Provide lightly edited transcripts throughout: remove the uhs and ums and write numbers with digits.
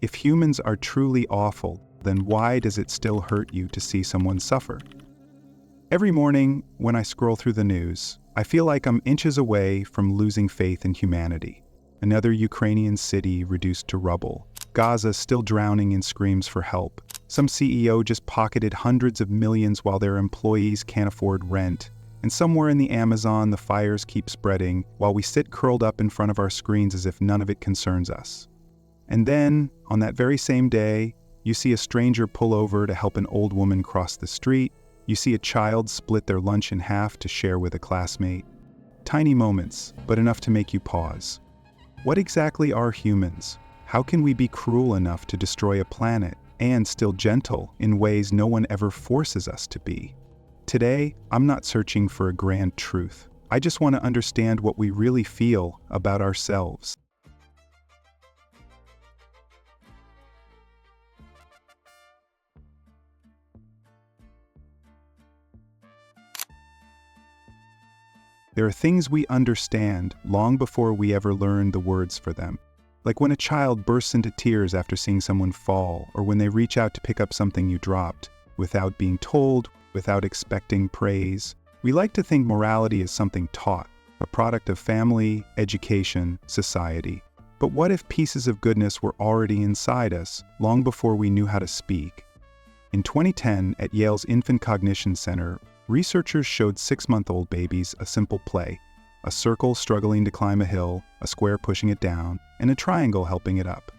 If humans are truly awful, then why does it still hurt you to see someone suffer? Every morning, when I scroll through the news, I feel like I'm inches away from losing faith in humanity. Another Ukrainian city reduced to rubble. Gaza still drowning in screams for help. Some CEO just pocketed hundreds of millions while their employees can't afford rent. And somewhere in the Amazon, the fires keep spreading while we sit curled up in front of our screens as if none of it concerns us. And then, on that very same day, you see a stranger pull over to help an old woman cross the street. You see a child split their lunch in half to share with a classmate. Tiny moments, but enough to make you pause. What exactly are humans? How can we be cruel enough to destroy a planet and still gentle in ways no one ever forces us to be? Today, I'm not searching for a grand truth. I just want to understand what we really feel about ourselves. There are things we understand long before we ever learn the words for them. Like when a child bursts into tears after seeing someone fall, or when they reach out to pick up something you dropped, without being told, without expecting praise. We like to think morality is something taught, a product of family, education, society. But what if pieces of goodness were already inside us, long before we knew how to speak? In 2010, at Yale's Infant Cognition Center, researchers showed 6-month-old babies a simple play: a circle struggling to climb a hill, a square pushing it down, and a triangle helping it up.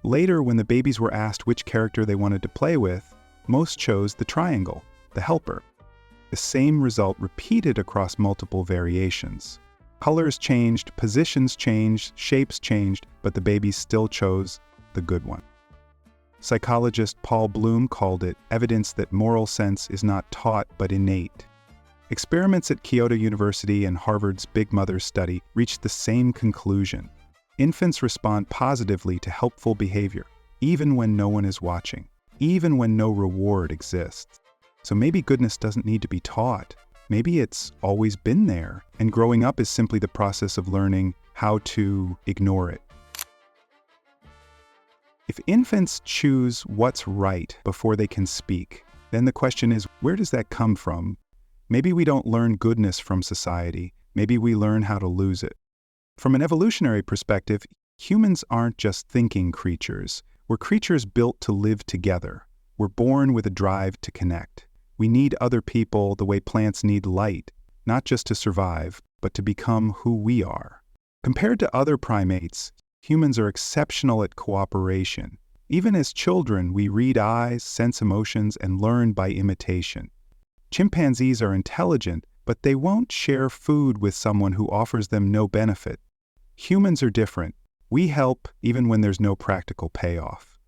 Later, when the babies were asked which character they wanted to play with, most chose the triangle, the helper. The same result repeated across multiple variations. Colors changed, positions changed, shapes changed, but the babies still chose the good one. Psychologist Paul Bloom called it evidence that moral sense is not taught but innate. Experiments at Kyoto University and Harvard's Big Mother study reached the same conclusion. Infants respond positively to helpful behavior, even when no one is watching, even when no reward exists. So maybe goodness doesn't need to be taught. Maybe it's always been there, and growing up is simply the process of learning how to ignore it. If infants choose what's right before they can speak, then the question is, where does that come from? Maybe we don't learn goodness from society. Maybe we learn how to lose it. From an evolutionary perspective, humans aren't just thinking creatures. We're creatures built to live together. We're born with a drive to connect. We need other people the way plants need light, not just to survive, but to become who we are. Compared to other primates, humans are exceptional at cooperation. Even as children, we read eyes, sense emotions, and learn by imitation. Chimpanzees are intelligent, but they won't share food with someone who offers them no benefit. Humans are different. We help even when there's no practical payoff.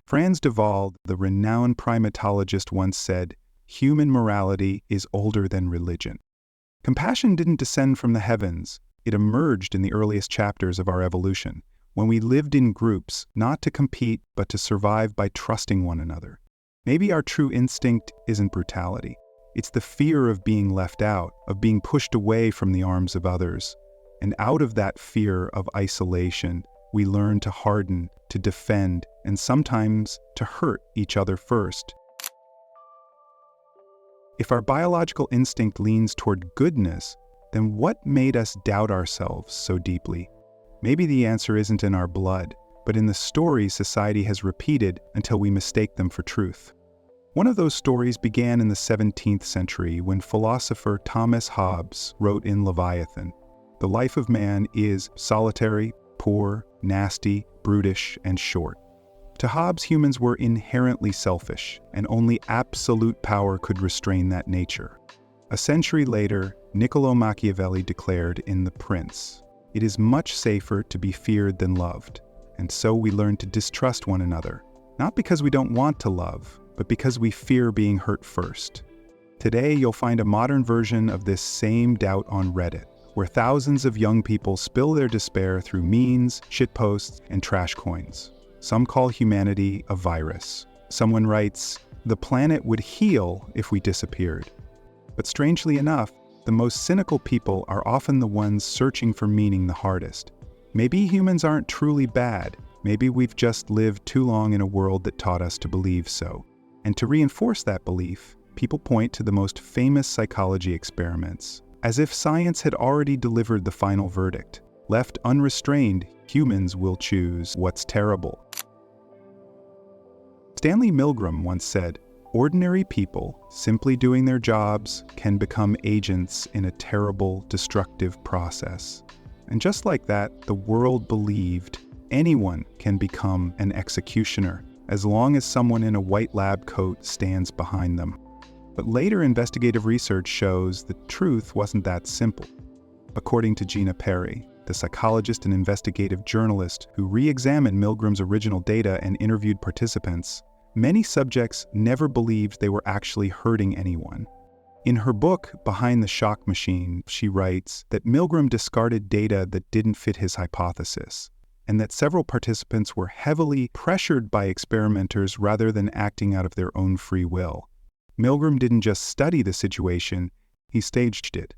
Frans de Waal, the renowned primatologist, once said, "Human morality is older than religion." Compassion didn't descend from the heavens. It emerged in the earliest chapters of our evolution, when we lived in groups, not to compete, but to survive by trusting one another. Maybe our true instinct isn't brutality. It's the fear of being left out, of being pushed away from the arms of others. And out of that fear of isolation, we learn to harden, to defend, and sometimes to hurt each other first. If our biological instinct leans toward goodness, then what made us doubt ourselves so deeply? Maybe the answer isn't in our blood, but in the stories society has repeated until we mistake them for truth. One of those stories began in the 17th century when philosopher Thomas Hobbes wrote in Leviathan, "The life of man is solitary, poor, nasty, brutish, and short." To Hobbes, humans were inherently selfish, and only absolute power could restrain that nature. A century later, Niccolò Machiavelli declared in The Prince, "It is much safer to be feared than loved," and so we learn to distrust one another, not because we don't want to love, but because we fear being hurt first. Today, you'll find a modern version of this same doubt on Reddit, where thousands of young people spill their despair through memes, shitposts, and trash coins. Some call humanity a virus. Someone writes, "The planet would heal if we disappeared." But strangely enough, the most cynical people are often the ones searching for meaning the hardest. Maybe humans aren't truly bad. Maybe we've just lived too long in a world that taught us to believe so. And to reinforce that belief, people point to the most famous psychology experiments, as if science had already delivered the final verdict. Left unrestrained, humans will choose what's terrible. Stanley Milgram once said, "Ordinary people, simply doing their jobs, can become agents in a terrible, destructive process." And just like that, the world believed anyone can become an executioner, as long as someone in a white lab coat stands behind them. But later investigative research shows the truth wasn't that simple. According to Gina Perry, the psychologist and investigative journalist who re-examined Milgram's original data and interviewed participants, many subjects never believed they were actually hurting anyone. In her book, Behind the Shock Machine, she writes that Milgram discarded data that didn't fit his hypothesis, and that several participants were heavily pressured by experimenters rather than acting out of their own free will. Milgram didn't just study the situation, he staged it.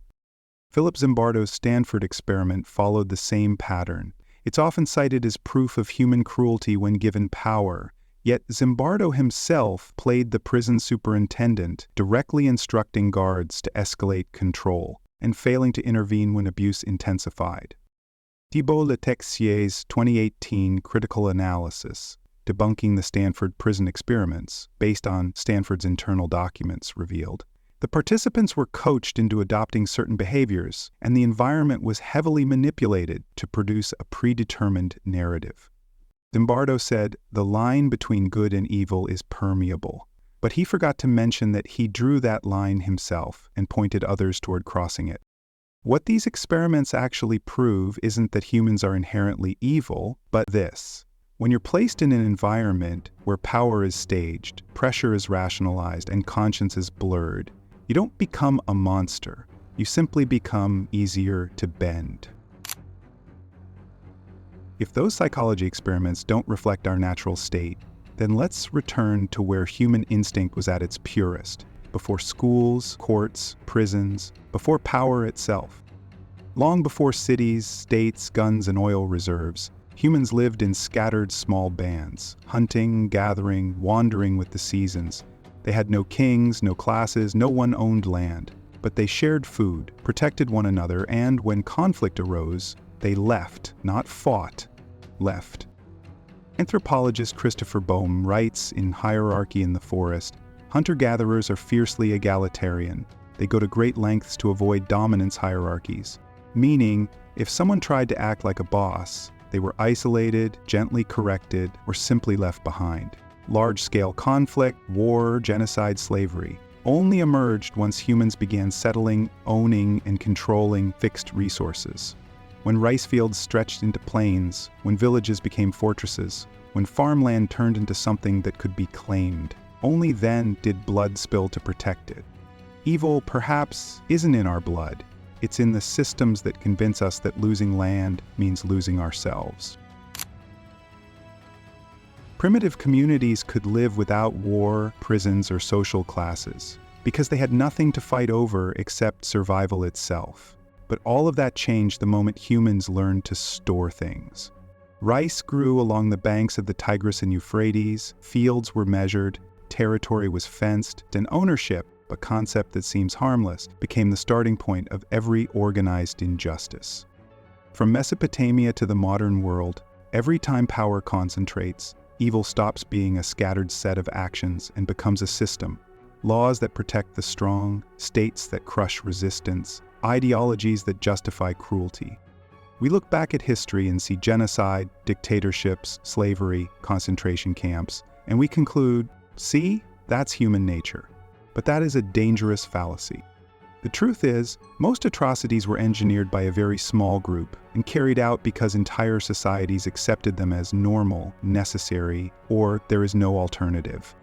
Philip Zimbardo's Stanford experiment followed the same pattern. It's often cited as proof of human cruelty when given power, yet Zimbardo himself played the prison superintendent, directly instructing guards to escalate control, and failing to intervene when abuse intensified. Thibault Letexier's 2018 critical analysis, debunking the Stanford prison experiments, based on Stanford's internal documents, revealed the participants were coached into adopting certain behaviors, and the environment was heavily manipulated to produce a predetermined narrative. Zimbardo said, "The line between good and evil is permeable," but he forgot to mention that he drew that line himself and pointed others toward crossing it. What these experiments actually prove isn't that humans are inherently evil, but this. When you're placed in an environment where power is staged, pressure is rationalized, and conscience is blurred, you don't become a monster. You simply become easier to bend. If those psychology experiments don't reflect our natural state, then let's return to where human instinct was at its purest, before schools, courts, prisons, before power itself. Long before cities, states, guns, and oil reserves, humans lived in scattered small bands, hunting, gathering, wandering with the seasons. They had no kings, no classes, no one owned land, but they shared food, protected one another, and when conflict arose, they left, not fought, left. Anthropologist Christopher Boehm writes in Hierarchy in the Forest, hunter-gatherers are fiercely egalitarian. They go to great lengths to avoid dominance hierarchies, meaning if someone tried to act like a boss, they were isolated, gently corrected, or simply left behind. Large-scale conflict, war, genocide, slavery only emerged once humans began settling, owning, and controlling fixed resources. When rice fields stretched into plains, when villages became fortresses, when farmland turned into something that could be claimed, only then did blood spill to protect it. Evil, perhaps, isn't in our blood. It's in the systems that convince us that losing land means losing ourselves. Primitive communities could live without war, prisons, or social classes, because they had nothing to fight over except survival itself. But all of that changed the moment humans learned to store things. Rice grew along the banks of the Tigris and Euphrates, fields were measured, territory was fenced, and ownership, a concept that seems harmless, became the starting point of every organized injustice. From Mesopotamia to the modern world, every time power concentrates, evil stops being a scattered set of actions and becomes a system. Laws that protect the strong, states that crush resistance, ideologies that justify cruelty. We look back at history and see genocide, dictatorships, slavery, concentration camps, and we conclude, see, that's human nature. But that is a dangerous fallacy. The truth is, most atrocities were engineered by a very small group and carried out because entire societies accepted them as normal, necessary, or there is no alternative.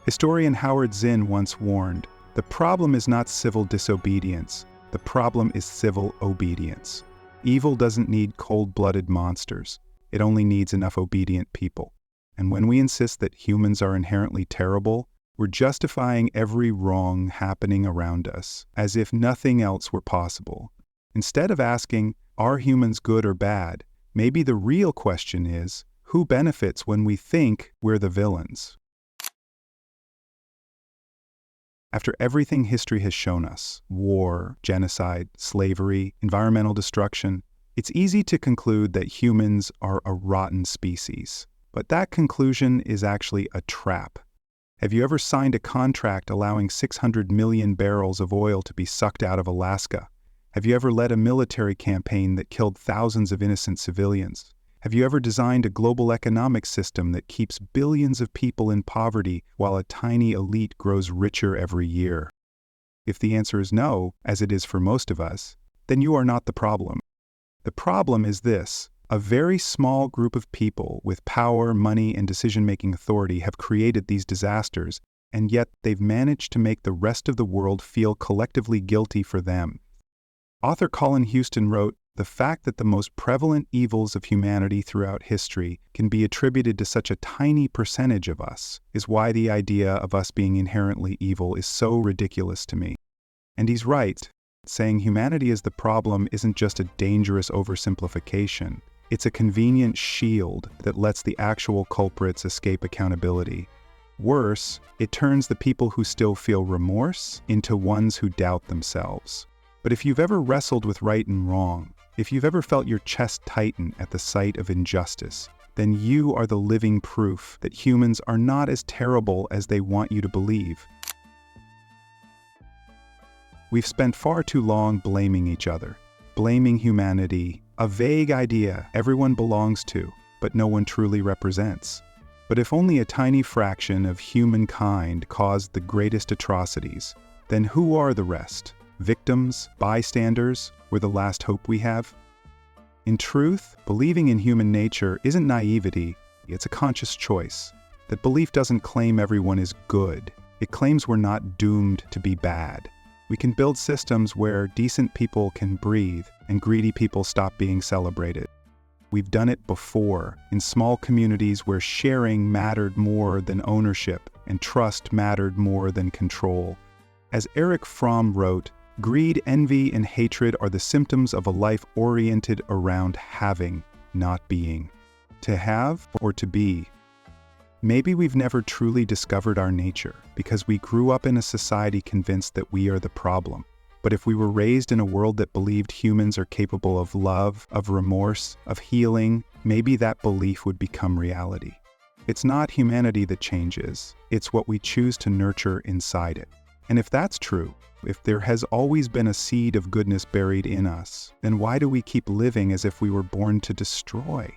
Historian Howard Zinn once warned, "The problem is not civil disobedience, the problem is civil obedience." Evil doesn't need cold-blooded monsters, it only needs enough obedient people. And when we insist that humans are inherently terrible, we're justifying every wrong happening around us, as if nothing else were possible. Instead of asking, are humans good or bad, maybe the real question is, Who benefits when we think we're the villains? After everything history has shown us, war, genocide, slavery, environmental destruction, it's easy to conclude that humans are a rotten species. But that conclusion is actually a trap. Have you ever signed a contract allowing 600 million barrels of oil to be sucked out of Alaska? Have you ever led a military campaign that killed thousands of innocent civilians? Have you ever designed a global economic system that keeps billions of people in poverty while a tiny elite grows richer every year? If the answer is no, as it is for most of us, then you are not the problem. The problem is this: a very small group of people with power, money, and decision-making authority have created these disasters, and yet they've managed to make the rest of the world feel collectively guilty for them. Author Colin Houston wrote, "The fact that the most prevalent evils of humanity throughout history can be attributed to such a tiny percentage of us is why the idea of us being inherently evil is so ridiculous to me." And he's right. Saying humanity is the problem isn't just a dangerous oversimplification. It's a convenient shield that lets the actual culprits escape accountability. Worse, it turns the people who still feel remorse into ones who doubt themselves. But if you've ever wrestled with right and wrong, if you've ever felt your chest tighten at the sight of injustice, then you are the living proof that humans are not as terrible as they want you to believe. We've spent far too long blaming each other, blaming humanity, a vague idea everyone belongs to, but no one truly represents. But if only a tiny fraction of humankind caused the greatest atrocities, then who are the rest? Victims, bystanders, or the last hope we have? In truth, believing in human nature isn't naivety, it's a conscious choice. That belief doesn't claim everyone is good. It claims we're not doomed to be bad. We can build systems where decent people can breathe and greedy people stop being celebrated. We've done it before, in small communities where sharing mattered more than ownership and trust mattered more than control. As Erich Fromm wrote, "Greed, envy, and hatred are the symptoms of a life oriented around having, not being. To have or to be." Maybe we've never truly discovered our nature because we grew up in a society convinced that we are the problem. But if we were raised in a world that believed humans are capable of love, of remorse, of healing, maybe that belief would become reality. It's not humanity that changes, it's what we choose to nurture inside it. And if that's true, if there has always been a seed of goodness buried in us, then why do we keep living as if we were born to destroy?